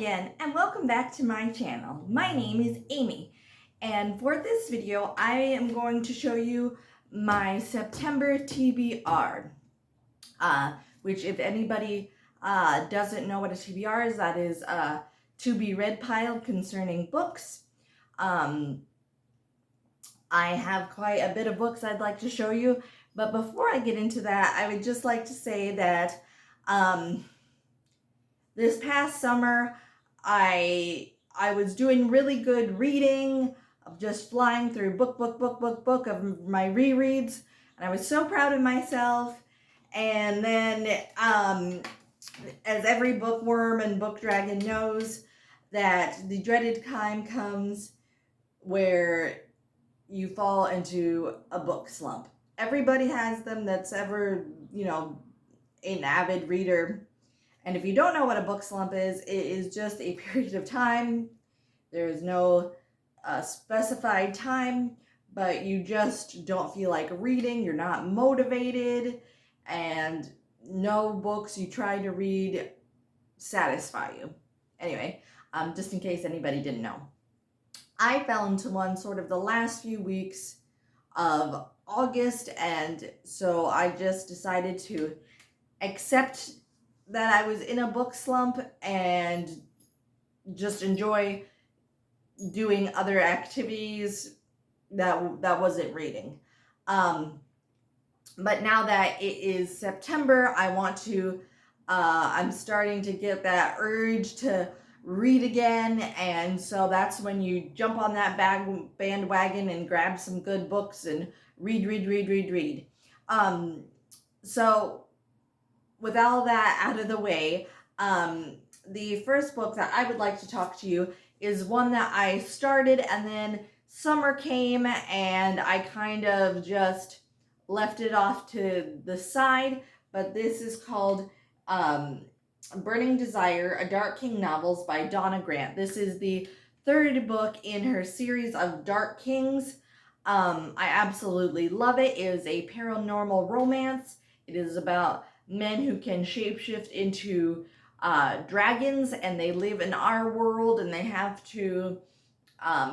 again, and welcome back to my channel. My name is Amy, and for this video I am going to show you my September TBR, which if anybody doesn't know what a TBR is, that is to be read pile concerning books. I have quite a bit of books I'd like to show you, but before I get into that, I would just like to say that this past summer, I was doing really good reading, of just flying through book of my rereads, and I was so proud of myself. And then, as every bookworm and book dragon knows, that the dreaded time comes where you fall into a book slump. Everybody has them that's ever, an avid reader. And if you don't know what a book slump is, it is just a period of time. There is no specified time, but you just don't feel like reading. You're not motivated, and no books you try to read satisfy you. Anyway, just in case anybody didn't know, I fell into one sort of the last few weeks of August, and so I just decided to accept that I was in a book slump and just enjoy doing other activities that wasn't reading. But now that it is September, I want to, I'm starting to get that urge to read again, and so that's when you jump on that bandwagon and grab some good books and read. So with all that out of the way, the first book that I would like to talk to you is one that I started, and then summer came and I kind of just left it off to the side. But this is called Burning Desire, A Dark King Novels by Donna Grant. This is the third book in her series of Dark Kings. I absolutely love it. It is a paranormal romance. It is about men who can shapeshift into dragons, and they live in our world, and they have to,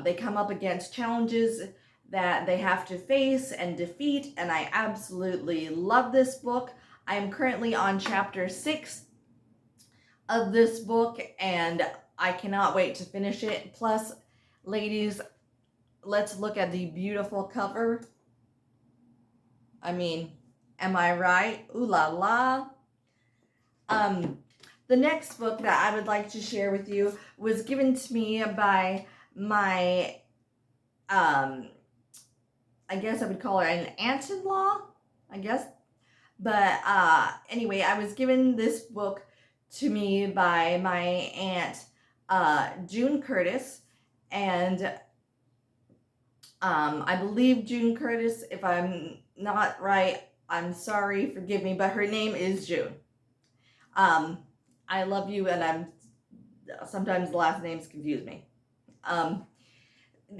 they come up against challenges that they have to face and defeat, and I absolutely love this book. I am currently on chapter 6 of this book, and I cannot wait to finish it. Plus, ladies, let's look at the beautiful cover. I mean, am I right? Ooh la la. The next book that I would like to share with you was given to me by my, I guess I would call her an aunt-in-law, I guess. But anyway, I was given this book to me by my aunt, June Curtis, and I believe June Curtis. If I'm not right, I'm sorry, forgive me, but her name is June. I love you, and sometimes the last names confuse me.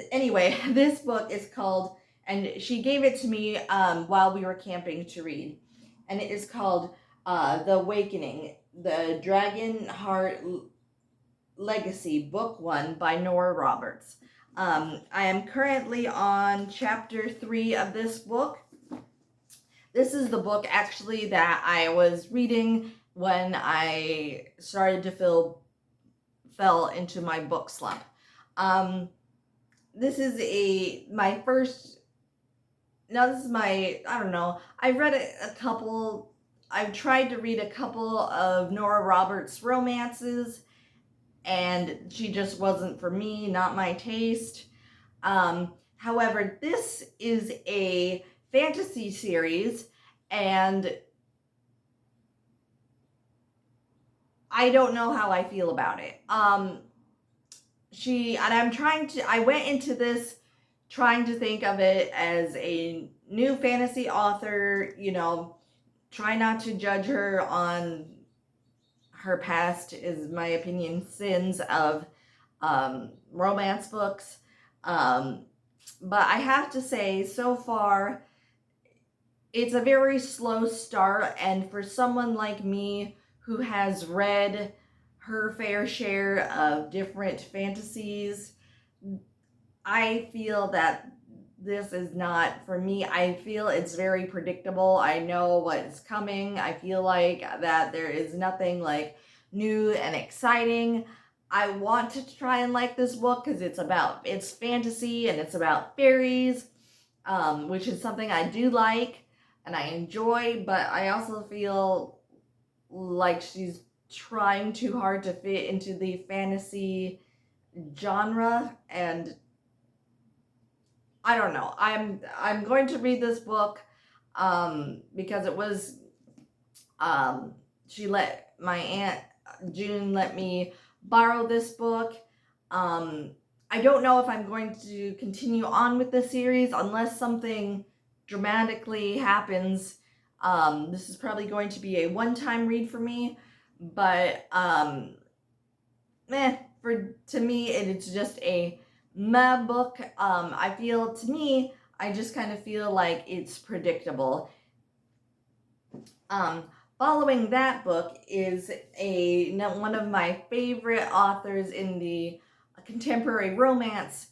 Anyway, this book is called, and she gave it to me while we were camping to read, and it is called The Awakening, the Dragonheart Legacy, Book 1 by Nora Roberts. I am currently on chapter 3 of this book. This is the book actually that I was reading when I started to fell into my book slump. This is my first, I don't know, I've read a couple, I've tried to read a couple of Nora Roberts romances, and she just wasn't for me, not my taste. However, this is a fantasy series, and I don't know how I feel about it. I went into this trying to think of it as a new fantasy author, try not to judge her on her past, is my opinion, sins of romance books. But I have to say, so far, it's a very slow start, and for someone like me who has read her fair share of different fantasies. I feel that this is not for me. I feel it's very predictable. I know what's coming. I feel like that there is nothing like new and exciting. I want to try and like this book because it's fantasy and it's about fairies, which is something I do like and I enjoy, but I also feel like she's trying too hard to fit into the fantasy genre, and I don't know. I'm going to read this book because it was she let my aunt June let me borrow this book. I don't know if I'm going to continue on with the series unless something dramatically happens. This is probably going to be a one-time read for me, but to me it's just a meh book. I just kind of feel like it's predictable. Following that book is one of my favorite authors in the contemporary romance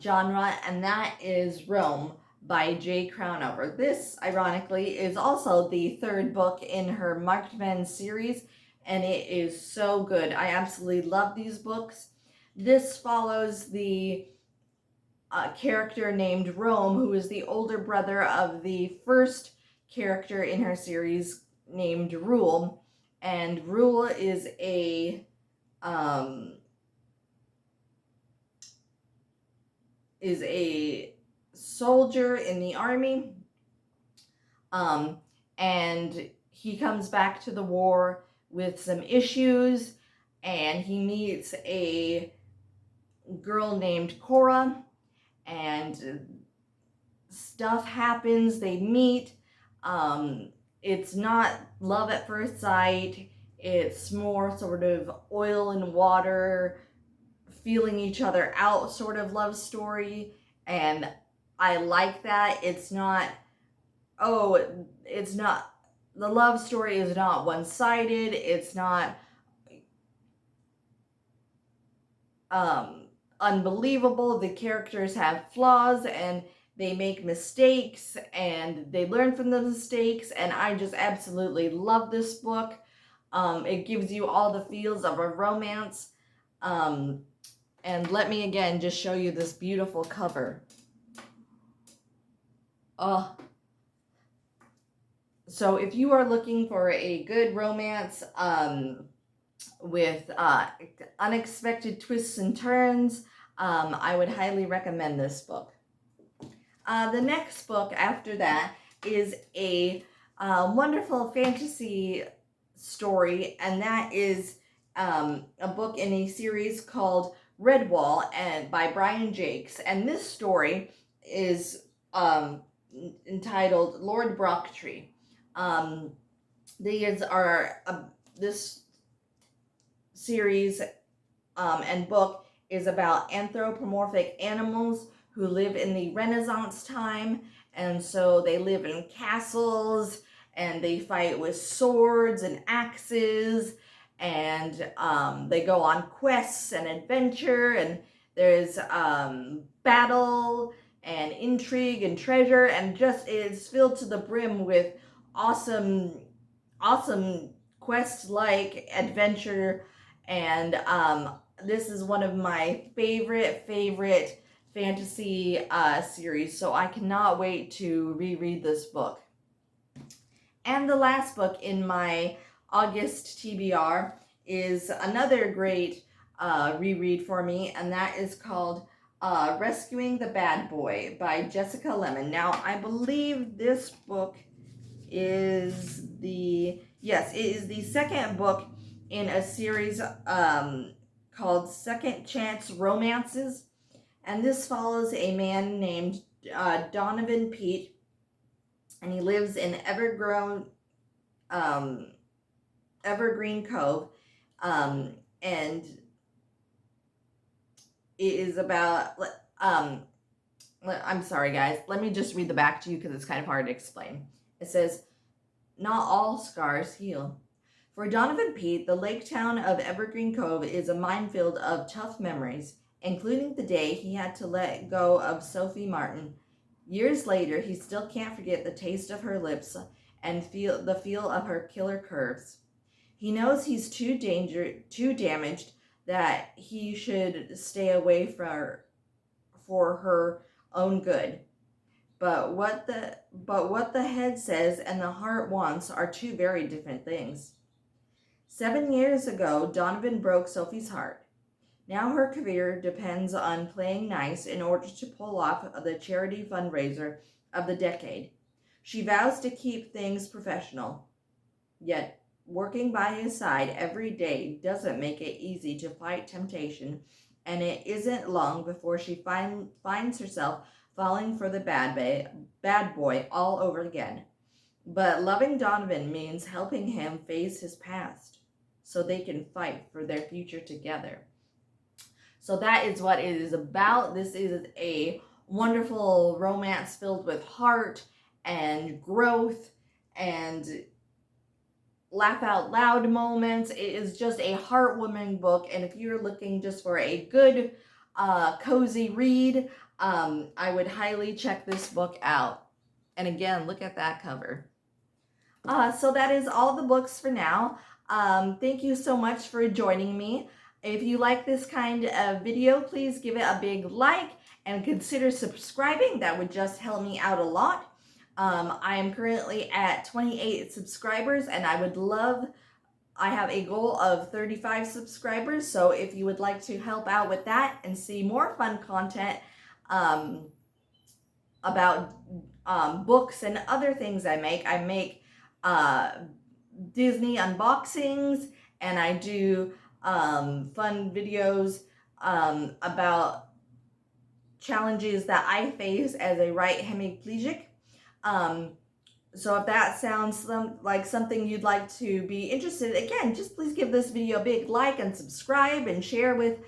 genre, and that is Rome by J. Crownover. This, ironically, is also the third book in her Marked Men series, and it is so good. I absolutely love these books. This follows the character named Rome, who is the older brother of the first character in her series named Rule, and Rule is a soldier in the army, and he comes back to the war with some issues, and he meets a girl named Cora, and stuff happens. They meet. It's not love at first sight. It's more sort of oil and water, feeling each other out sort of love story. And I like that. The love story is not one-sided. It's not unbelievable. The characters have flaws and they make mistakes and they learn from the mistakes, and I just absolutely love this book. It gives you all the feels of a romance. And let me again just show you this beautiful cover. So if you are looking for a good romance with unexpected twists and turns, I would highly recommend this book. The next book after that is a wonderful fantasy story, and that is a book in a series called Redwall and by Brian Jakes. And this story is entitled Lord Brocktree. This series and book is about anthropomorphic animals who live in the Renaissance time, and so they live in castles and they fight with swords and axes, and they go on quests and adventure, and there's battle and intrigue and treasure, and just it's filled to the brim with awesome quest-like adventure. And this is one of my favorite fantasy series, so I cannot wait to reread this book. And the last book in my August TBR is another great reread for me, and that is called Rescuing the Bad Boy by Jessica Lemon. Now, I believe this book is it is the second book in a series called Second Chance Romances, and this follows a man named Donovan Pete, and he lives in Evergreen Cove, and it is about I'm sorry guys, let me just read the back to you because it's kind of hard to explain. It says, "Not all scars heal. For Donovan Pete, the lake town of Evergreen Cove is a minefield of tough memories, including the day he had to let go of Sophie Martin. Years later, he still can't forget the taste of her lips and feel the feel of her killer curves. He knows he's too damaged, that he should stay away for her own good. But what the head says and the heart wants are two very different things. 7 years ago, Donovan broke Sophie's heart. Now her career depends on playing nice in order to pull off the charity fundraiser of the decade. She vows to keep things professional, yet working by his side every day doesn't make it easy to fight temptation, and it isn't long before she finds herself falling for the bad boy all over again. But loving Donovan means helping him face his past so they can fight for their future together. So that is what it is about. This is a wonderful romance filled with heart and growth and laugh out loud moments. It is just a heartwarming book, and if you're looking just for a good cozy read, I would highly check this book out. And again, look at that cover. So that is all the books for now. Thank you so much for joining me. If you like this kind of video, please give it a big like and consider subscribing. That would just help me out a lot. I am currently at 28 subscribers, and I have a goal of 35 subscribers. So if you would like to help out with that and see more fun content about books and other things I make Disney unboxings, and I do fun videos about challenges that I face as a right hemiplegic. So if that sounds like something you'd like to be interested in, again, just please give this video a big like and subscribe and share with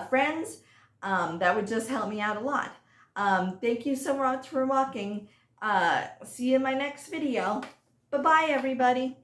friends. That would just help me out a lot. Thank you so much for watching. See you in my next video. Bye-bye, everybody.